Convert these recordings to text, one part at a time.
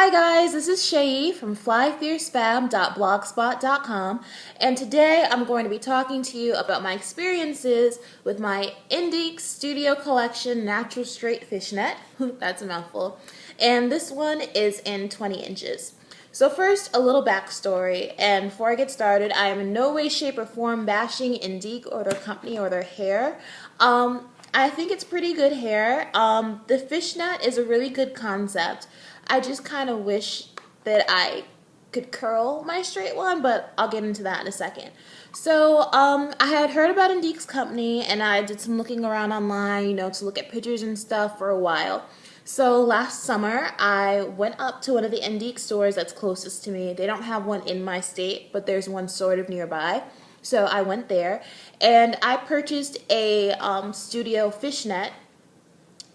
Hi guys, this is Shay from flyfiercefab.blogspot.com, and today I'm going to be talking to you about my experiences with my Indique Studio Collection Natural Straight Fishnet. That's a mouthful. And this one is in 20 inches. So first, a little backstory, and before I get started, I am in no way, shape, or form bashing Indique or their company or their hair. I think it's pretty good hair. The fishnet is a really good concept. I just kind of wish that I could curl my straight one, but I'll get into that in a second. So I had heard about Indique's company, and I did some looking around online, to look at pictures and stuff for a while. So last summer, I went up to one of the Indique stores that's closest to me. They don't have one in my state, but there's one sort of nearby. So I went there, and I purchased a studio fishnet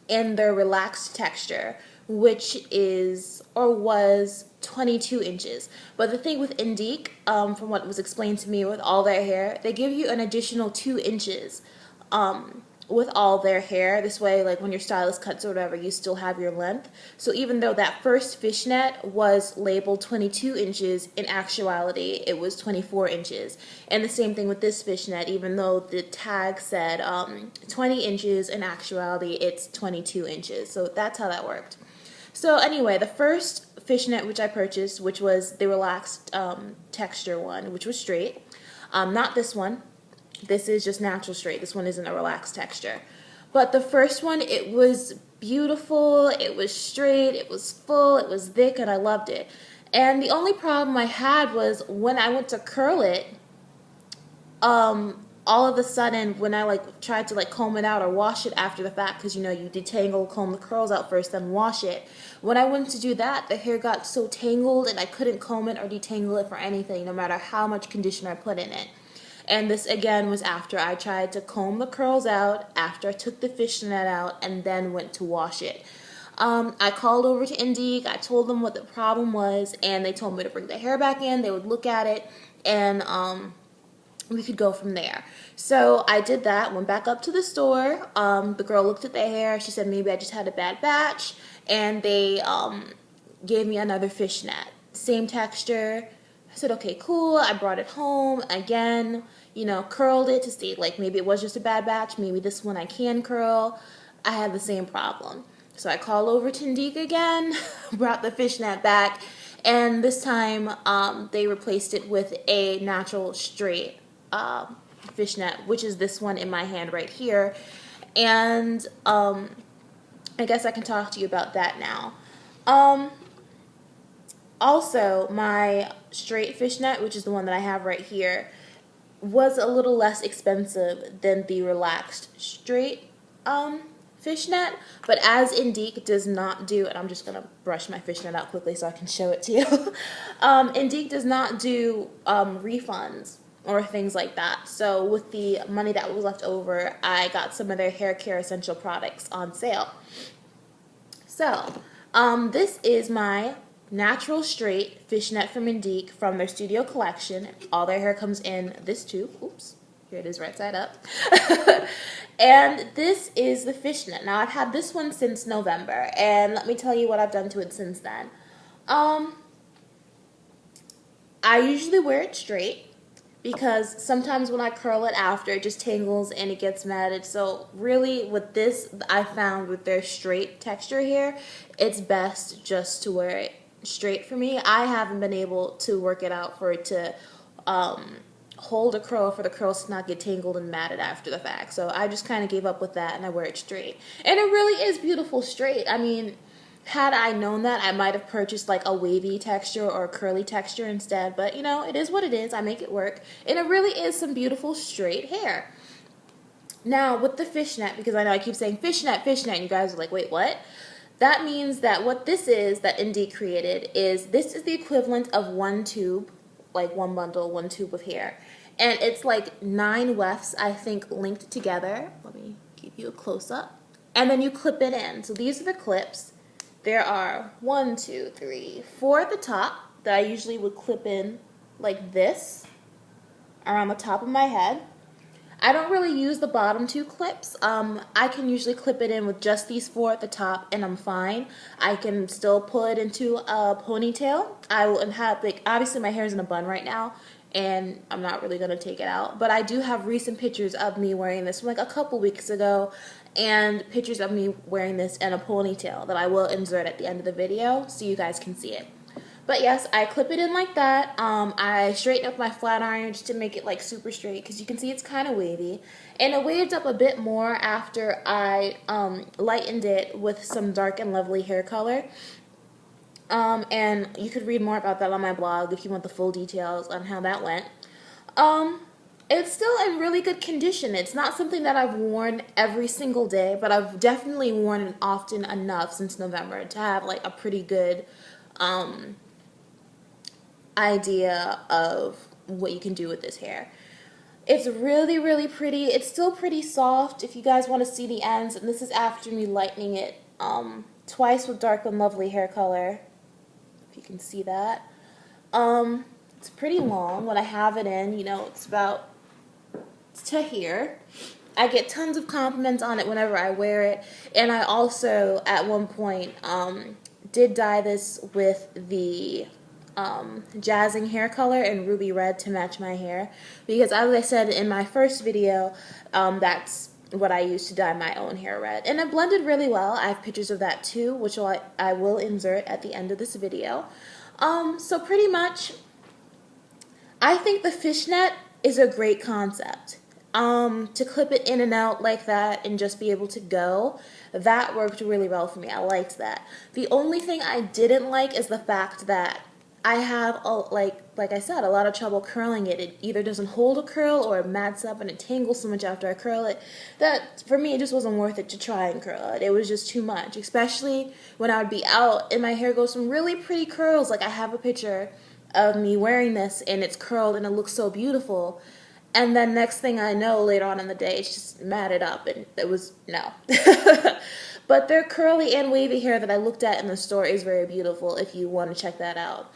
in their relaxed texture, which is or was 22 inches. But the thing with Indique, from what was explained to me with all their hair, they give you an additional 2 inches with all their hair. This way, like when your stylist cuts or whatever, you still have your length. So even though that first fishnet was labeled 22 inches, in actuality it was 24 inches. And the same thing with this fishnet, even though the tag said 20 inches, in actuality it's 22 inches. So that's how that worked. So anyway, the first fishnet which I purchased, which was the relaxed texture one, which was straight, not this one. This is just natural straight. This one isn't a relaxed texture. But the first one, it was beautiful, it was straight, it was full, it was thick, and I loved it. And the only problem I had was when I went to curl it, all of a sudden when I tried to comb it out or wash it after the fact, because you detangle, comb the curls out first, then wash it. When I went to do that, the hair got so tangled and I couldn't comb it or detangle it for anything, no matter how much conditioner I put in it. And this again was after I tried to comb the curls out, after I took the fishnet out, and then went to wash it. I called over to Indique, I told them what the problem was, and they told me to bring the hair back in, they would look at it, and we could go from there. So I did that, went back up to the store. The girl looked at the hair, she said maybe I just had a bad batch, and they gave me another fishnet. Same texture. I said, okay, cool. I brought it home again, curled it to see, maybe it was just a bad batch, maybe this one I can curl. I had the same problem. So I called over to Indique again, brought the fishnet back, and this time they replaced it with a natural straight fishnet, which is this one in my hand right here. And I guess I can talk to you about that now. Also, my straight fishnet, which is the one that I have right here, was a little less expensive than the relaxed straight fishnet, but as Indique does not do, and I'm just going to brush my fishnet out quickly so I can show it to you, Indique does not do refunds or things like that. So with the money that was left over, I got some of their hair care essential products on sale. So this is my natural straight fishnet from Indique from their studio collection. All their hair comes in this tube. Oops, here it is right side up. And this is the fishnet. Now I've had this one since November, and let me tell you what I've done to it since then. I usually wear it straight because sometimes when I curl it after, it just tangles and it gets matted. So really with this, I found with their straight texture here, it's best just to wear it straight for me. I haven't been able to work it out for it to hold a curl, for the curls to not get tangled and matted after the fact. So I just kind of gave up with that and I wear it straight. And it really is beautiful straight. I mean, had I known that, I might have purchased a wavy texture or a curly texture instead. But it is what it is. I make it work. And it really is some beautiful straight hair. Now with the fishnet, because I know I keep saying fishnet, fishnet, and you guys are like, wait, what? That means that what this is that Indique created is, this is the equivalent of one tube, one bundle, one tube of hair. And it's 9 wefts, I think, linked together. Let me give you a close-up. And then you clip it in. So these are the clips. There are 1, 2, 3, 4 at the top that I usually would clip in like this around the top of my head. I don't really use the bottom two clips. I can usually clip it in with just these four at the top and I'm fine. I can still pull it into a ponytail. I will have, like, obviously my hair is in a bun right now and I'm not really going to take it out. But I do have recent pictures of me wearing this from like a couple weeks ago and pictures of me wearing this in a ponytail that I will insert at the end of the video so you guys can see it. But yes, I clip it in like that. I straighten up my flat iron just to make it like super straight because you can see it's kind of wavy. And it waved up a bit more after I lightened it with some Dark and Lovely hair color. And you could read more about that on my blog if you want the full details on how that went. It's still in really good condition. It's not something that I've worn every single day, but I've definitely worn it often enough since November to have like a pretty good idea of what you can do with this hair. It's really, really pretty. It's still pretty soft if you guys want to see the ends, and this is after me lightening it twice with Dark and Lovely hair color, if you can see that. It's pretty long. When I have it in, you know, it's about to here. I get tons of compliments on it whenever I wear it, and I also at one point did dye this with the jazzing hair color in ruby red to match my hair, because as I said in my first video, that's what I used to dye my own hair red, and it blended really well. I have pictures of that too, which I will insert at the end of this video. So pretty much I think the fishnet is a great concept. To clip it in and out like that and just be able to go, that worked really well for me. I liked that. The only thing I didn't like is the fact that I have, like I said, a lot of trouble curling it. It either doesn't hold a curl or it mats up and it tangles so much after I curl it that for me it just wasn't worth it to try and curl it. It was just too much, especially when I would be out and my hair goes some really pretty curls. Like I have a picture of me wearing this and it's curled and it looks so beautiful. And then next thing I know, later on in the day, it's just matted up, and it was, no. But their curly and wavy hair that I looked at in the store is very beautiful if you want to check that out.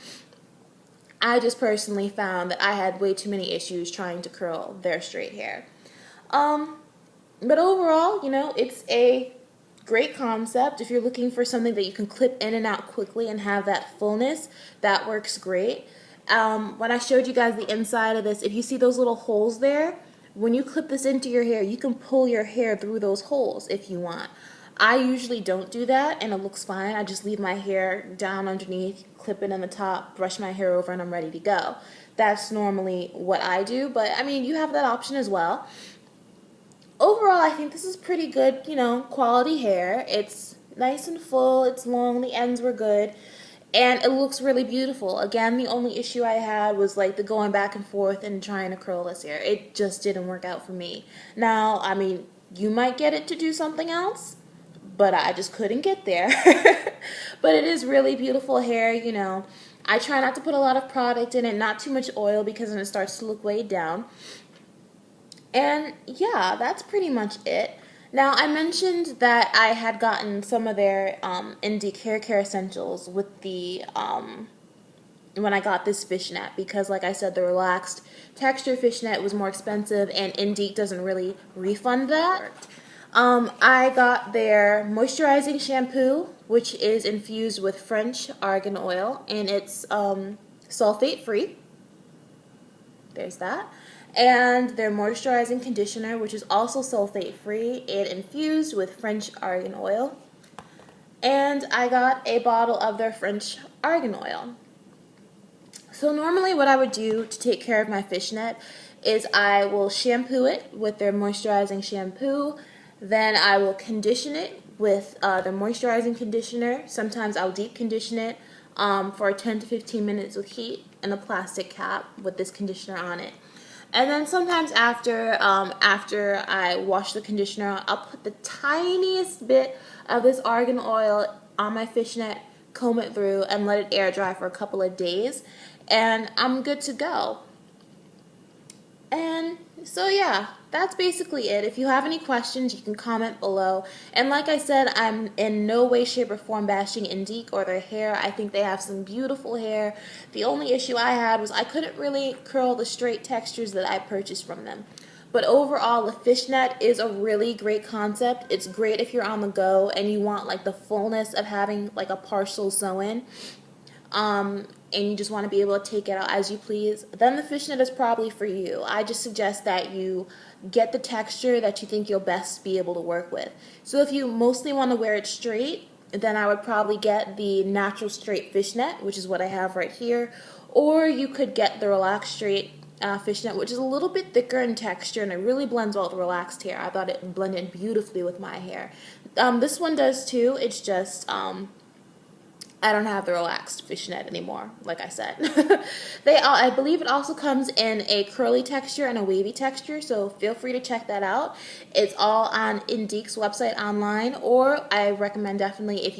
I just personally found that I had way too many issues trying to curl their straight hair. But overall, you know, it's a great concept. If you're looking for something that you can clip in and out quickly and have that fullness, that works great. When I showed you guys the inside of this, if you see those little holes there, when you clip this into your hair, you can pull your hair through those holes if you want. I usually don't do that, and it looks fine. I just leave my hair down underneath, clip it in the top, brush my hair over, and I'm ready to go. That's normally what I do, but I mean, you have that option as well. Overall, I think this is pretty good, you know, quality hair. It's nice and full, it's long, the ends were good. And it looks really beautiful. Again, the only issue I had was like the going back and forth and trying to curl this hair. It just didn't work out for me. Now, I mean, you might get it to do something else, but I just couldn't get there. But it is really beautiful hair, you know. I try not to put a lot of product in it, not too much oil because then it starts to look weighed down. And yeah, that's pretty much it. Now, I mentioned that I had gotten some of their Indique Hair Care Essentials with the, when I got this fishnet, because like I said, the relaxed texture fishnet was more expensive and Indique doesn't really refund that. I got their Moisturizing Shampoo, which is infused with French argan oil, and it's sulfate-free. There's that. And their moisturizing conditioner, which is also sulfate-free and infused with French argan oil. And I got a bottle of their French argan oil. So normally what I would do to take care of my fishnet is I will shampoo it with their moisturizing shampoo, then I will condition it with their moisturizing conditioner. Sometimes I'll deep condition it for 10 to 15 minutes with heat in a plastic cap with this conditioner on it. And then sometimes after I wash the conditioner, I'll put the tiniest bit of this argan oil on my fishnet, comb it through, and let it air dry for a couple of days. And I'm good to go. And so yeah, that's basically it. If you have any questions, you can comment below. And like I said, I'm in no way, shape, or form bashing Indique or their hair. I think they have some beautiful hair. The only issue I had was I couldn't really curl the straight textures that I purchased from them. But overall, the fishnet is a really great concept. It's great if you're on the go and you want like the fullness of having like a partial sew-in. And you just want to be able to take it out as you please, then the fishnet is probably for you. I just suggest that you get the texture that you think you'll best be able to work with. So if you mostly want to wear it straight, then I would probably get the Natural Straight Fishnet, which is what I have right here, or you could get the Relaxed Straight fishnet, which is a little bit thicker in texture, and it really blends well with relaxed hair. I thought it blended beautifully with my hair. This one does too. It's just I don't have the relaxed fishnet anymore, like I said. I believe it also comes in a curly texture and a wavy texture, so feel free to check that out. It's all on Indique's website online, or I recommend definitely if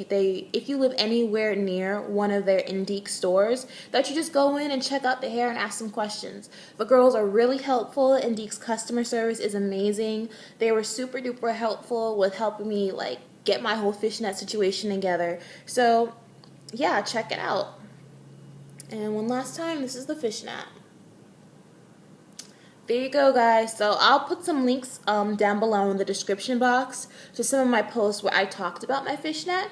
you live anywhere near one of their Indique stores, that you just go in and check out the hair and ask some questions. The girls are really helpful. Indique's customer service is amazing. They were super duper helpful with helping me like get my whole fishnet situation together. So yeah, check it out. And one last time, this is the fishnet. There you go, guys. So I'll put some links down below in the description box to some of my posts where I talked about my fishnet.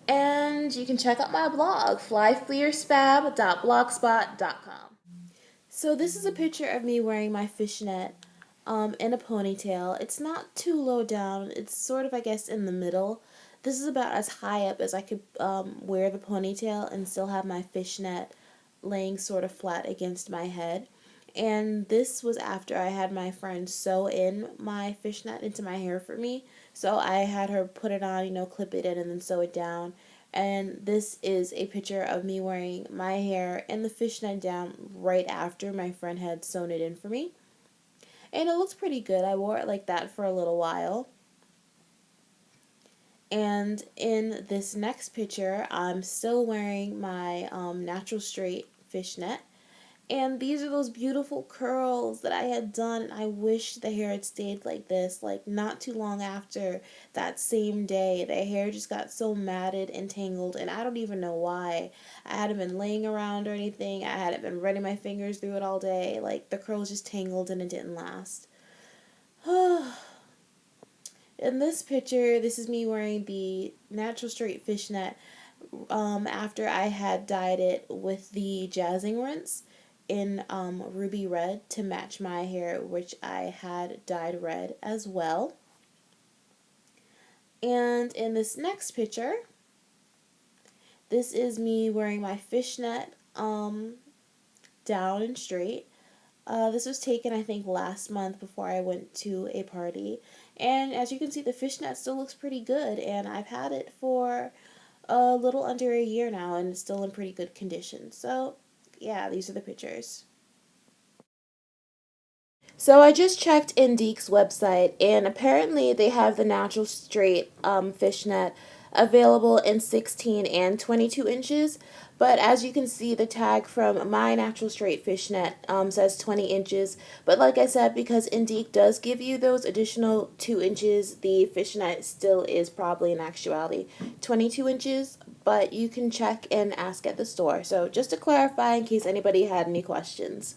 And you can check out my blog, flyfleerspab.blogspot.com. So this is a picture of me wearing my fishnet in a ponytail. It's not too low down. It's sort of, I guess, in the middle. This is about as high up as I could wear the ponytail and still have my fishnet laying sort of flat against my head. And this was after I had my friend sew in my fishnet into my hair for me. So I had her put it on, clip it in and then sew it down. And this is a picture of me wearing my hair and the fishnet down right after my friend had sewn it in for me. And it looks pretty good. I wore it like that for a little while. And in this next picture, I'm still wearing my natural straight fishnet. And these are those beautiful curls that I had done. And I wish the hair had stayed like this, like not too long after that same day. The hair just got so matted and tangled, and I don't even know why. I hadn't been laying around or anything. I hadn't been running my fingers through it all day. Like, the curls just tangled and it didn't last. In this picture, this is me wearing the natural straight fishnet after I had dyed it with the jazzing rinse in ruby red to match my hair, which I had dyed red as well. And in this next picture, this is me wearing my fishnet down and straight. This was taken, I think, last month before I went to a party. And as you can see, the fishnet still looks pretty good. And I've had it for a little under a year now, and it's still in pretty good condition. So, yeah, these are the pictures. So I just checked Indique's website, and apparently they have the natural straight fishnet available in 16 and 22 inches. But as you can see, the tag from my natural straight fishnet says 20 inches. But like I said, because Indique does give you those additional 2 inches, the fishnet still is probably in actuality 22 inches. But you can check and ask at the store. So just to clarify in case anybody had any questions.